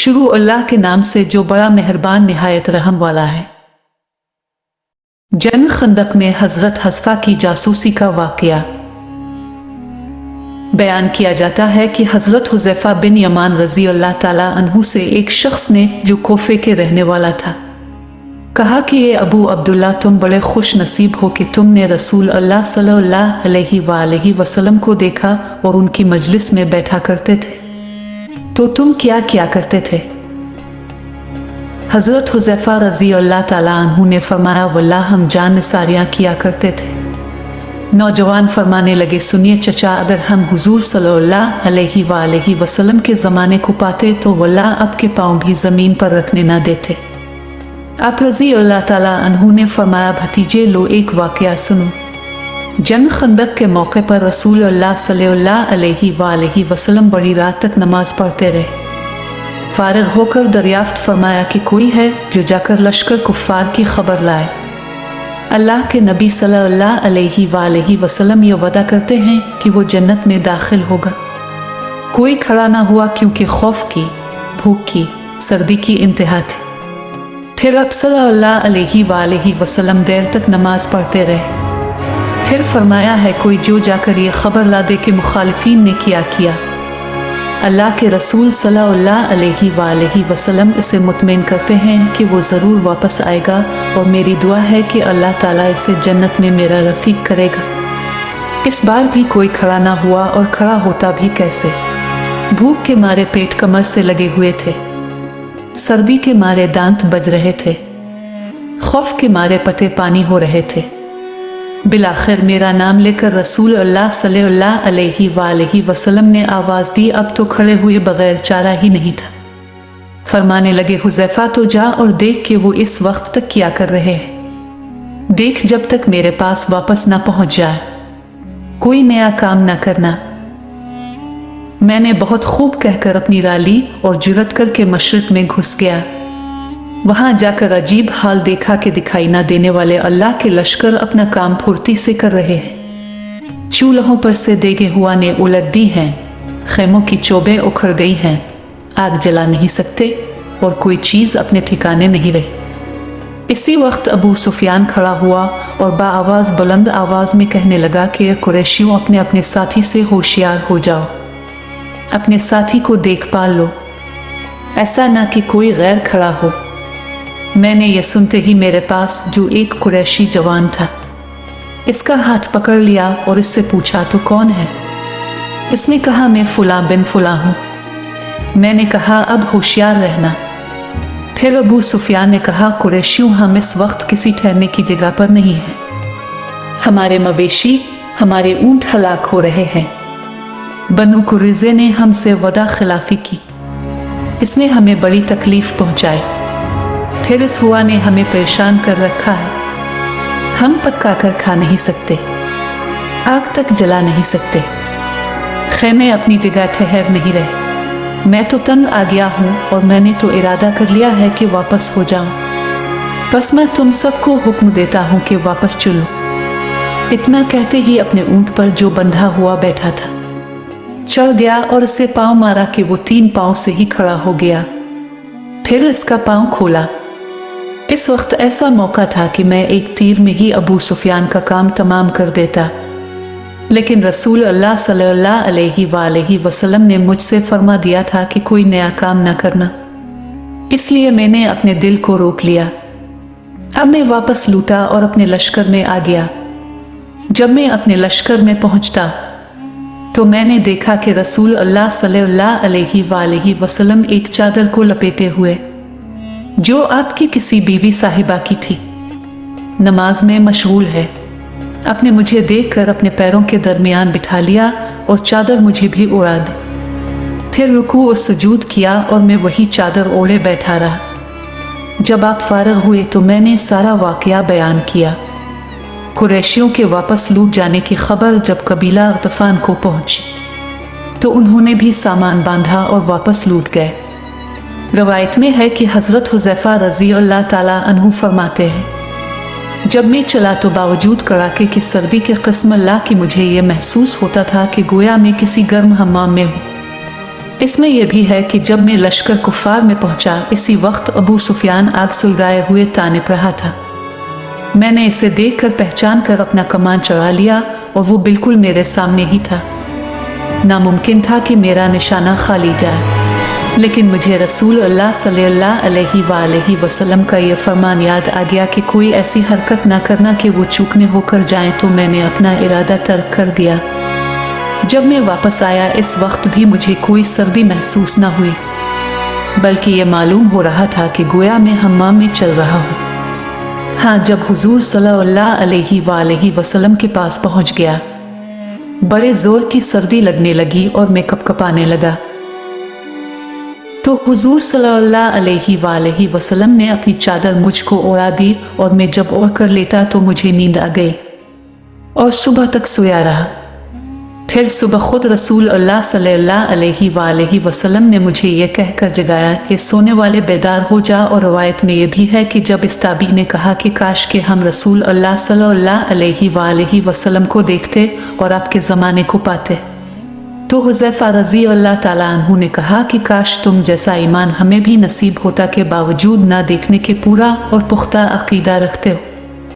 शुरू अल्लाह के नाम से जो बड़ा मेहरबान निहायत रहम वाला है। जंग खंदक में हजरत हज़फ़ा की जासूसी का वाक़या बयान किया जाता है कि हजरत हुज़ैफ़ा बिन यमान रज़ी अल्लाह ताला अन्हु से एक शख्स ने, जो कोफे के रहने वाला था, कहा कि ये अबू अब्दुल्ला, तुम बड़े खुश नसीब हो कि तुमने रसूल अल्लाह सल्लल्लाहु अलैहि वसल्लम को देखा और उनकी मजलिस में बैठा करते थे, तो तुम क्या किया करते थे? हज़रत हुज़ैफ़ा रज़ी अल्लाह ताला अन्हु ने फरमाया, वल्लाह हम जान निसारियाँ किया करते थे। नौजवान फरमाने लगे, सुनिए चचा, अगर हम हुजूर सल्लल्लाहु अलैहि वसल्लम के ज़माने को पाते तो वल्लाह आपके पाँव भी ज़मीन पर रखने ना देते। आप रज़ी अल्लाह ताला अन्हु ने फरमाया, भतीजे लो एक वाक़या सुनो। जंग खंदक के मौके पर रसूल अल्लाह सल्लल्लाहु अलैहि वसल्लम बड़ी रात तक नमाज पढ़ते रहे। फारिग होकर दरियाफ्त फरमाया कि कोई है जो जाकर लश्कर कुफ़ार की खबर लाए। अल्लाह के नबी सल्लल्लाहु अलैहि वसल्लम ये वादा करते हैं कि वो जन्नत में दाखिल होगा। कोई खड़ा ना हुआ क्योंकि खौफ की, भूख की, सर्दी की इंतहा थी। फिर अब सल्लल्लाहु अलैहि वसल्लम देर तक नमाज पढ़ते रहे। फिर फरमाया है, कोई जो जाकर ये खबर ला दे कि मुखालिफीन ने क्या किया। अल्लाह के रसूल सल्लल्लाहु अलैहि वसल्लम इसे मुतमईन करते हैं कि वो ज़रूर वापस आएगा और मेरी दुआ है कि अल्लाह ताला इसे जन्नत में मेरा रफ़ीक करेगा। इस बार भी कोई खड़ा ना हुआ, और खड़ा होता भी कैसे? भूख के मारे पेट कमर से लगे हुए थे, सर्दी के मारे दांत बज रहे थे, खौफ के मारे पते पानी हो रहे थे। बिलाखिर मेरा नाम लेकर रसूल अल्लाह सल्लल्लाहु अलैहि वसल्लम ने आवाज़ दी, अब तो खड़े हुए बगैर चारा ही नहीं था। फरमाने लगे, हुज़ैफ़ा तो जा और देख कि वो इस वक्त तक क्या कर रहे हैं। देख जब तक मेरे पास वापस ना पहुंच जाए, कोई नया काम ना करना। मैंने बहुत खूब कहकर अपनी राली और जुरत करके मशरिक़ में घुस गया। वहां जाकर अजीब हाल देखा कि दिखाई ना देने वाले अल्लाह के लश्कर अपना काम फुर्ती से कर रहे हैं। चूल्हों पर से देगे हुआ ने उलट दी हैं, खेमों की चोबें उखड़ गई हैं, आग जला नहीं सकते और कोई चीज़ अपने ठिकाने नहीं रही। इसी वक्त अबू सुफियान खड़ा हुआ और बाआवाज़ बुलंद आवाज़ में कहने लगा कि कुरैशियों, अपने अपने साथी से होशियार हो जाओ, अपने साथी को देखभाल लो, ऐसा ना कि कोई गैर खड़ा हो। मैंने यह सुनते ही मेरे पास जो एक कुरैशी जवान था, इसका हाथ पकड़ लिया और इससे पूछा, तो कौन है? इसने कहा, मैं फुला बिन फुला हूँ। मैंने कहा, अब होशियार रहना। फिर अबू सुफियान ने कहा, कुरैशियों, हम इस वक्त किसी ठहरने की जगह पर नहीं हैं। हमारे मवेशी, हमारे ऊँट हलाक हो रहे हैं। बनु कुरैज़ा ने हमसे वदा खिलाफी की, इसने हमें बड़ी तकलीफ पहुँचाई। फिर इस हुआ ने हमें परेशान कर रखा है। हम पका कर खा नहीं सकते, आग तक जला नहीं सकते, खेमे अपनी जगह ठहर नहीं रहे। मैं तो तंग आ गया हूँ और मैंने तो इरादा कर लिया है कि वापस हो जाऊं। बस मैं तुम सबको हुक्म देता हूँ कि वापस चलो। इतना कहते ही अपने ऊँट पर जो बंधा हुआ बैठा था चढ़ गया और इसे पाँव मारा कि वो 3 पाँव से ही खड़ा हो गया। फिर इसका पाँव खोला। इस वक्त ऐसा मौका था कि मैं एक तीर में ही अबू सुफियान का काम तमाम कर देता, लेकिन रसूल अल्लाह सल्लल्लाहु अलैहि वसल्लम ने मुझसे फरमा दिया था कि कोई नया काम न करना, इसलिए मैंने अपने दिल को रोक लिया। अब मैं वापस लूटा और अपने लश्कर में आ गया। जब मैं अपने लश्कर में पहुंचता तो मैंने देखा कि रसूल अल्लाह सल्लल्लाहु अलैहि वसल्लम एक चादर को लपेटे हुए, जो आपकी किसी बीवी साहिबा की थी, नमाज में मशगूल है। आपने मुझे देखकर अपने पैरों के दरमियान बिठा लिया और चादर मुझे भी उड़ा दी। फिर रुकू और सुजूद किया और मैं वही चादर ओढ़े बैठा रहा। जब आप फारिग हुए तो मैंने सारा वाक़या बयान किया। कुरैशियों के वापस लूट जाने की खबर जब कबीला गतफान को पहुंची तो उन्होंने भी सामान बांधा और वापस लूट गए। रवायत में है कि हज़रत हुज़ैफ़ा रज़ी अल्लाह ताला अन्हु फरमाते हैं, जब मैं चला तो बावजूद कड़ाके की सर्दी के क़स्म अल्लाह की मुझे ये महसूस होता था कि गोया मैं किसी गर्म हम्माम में हूँ। اس میں یہ بھی ہے کہ جب میں لشکر کفار میں پہنچا اسی وقت ابو سفیان آگ سلگائے ہوئے تانپ رہا تھا۔ میں نے اسے دیکھ کر پہچان کر اپنا کمان چڑھا لیا اور وہ بالکل میرے سامنے ہی تھا۔ ناممکن تھا کہ میرا نشانہ خالی جائے، لیکن مجھے رسول اللہ صلی اللہ علیہ وآلہ وسلم کا یہ فرمان یاد آ گیا کہ کوئی ایسی حرکت نہ کرنا کہ وہ چوکنے ہو کر جائیں، تو میں نے اپنا ارادہ ترک کر دیا۔ جب میں واپس آیا اس وقت بھی مجھے کوئی سردی محسوس نہ ہوئی، بلکہ یہ معلوم ہو رہا تھا کہ گویا میں حمام میں چل رہا ہوں۔ ہاں، جب حضور صلی اللہ علیہ وآلہ وسلم کے پاس پہنچ گیا، بڑے زور کی سردی لگنے لگی اور میں کپکپانے لگا۔ تو حضور صلی اللہ علیہ وآلہ وسلم نے اپنی چادر مجھ کو اوڑھا دی اور میں جب اوڑھ کر لیٹا تو مجھے نیند آ گئی اور صبح تک سویا رہا۔ پھر صبح خود رسول اللہ صلی اللہ علیہ وآلہ وسلم نے مجھے یہ کہہ کر جگایا کہ سونے والے بیدار ہو جا، اور روایت میں یہ بھی ہے کہ جب اس تابعی نے کہا کہ کاش کہ ہم رسول اللہ صلی اللہ علیہ وآلہ وسلم کو دیکھتے اور آپ کے زمانے کو پاتے، تو حذیفہ رضی اللہ تعالیٰ عنہ نے کہا کہ کاش تم جیسا ایمان ہمیں بھی نصیب ہوتا کہ باوجود نہ دیکھنے کے پورا اور پختہ عقیدہ رکھتے ہو۔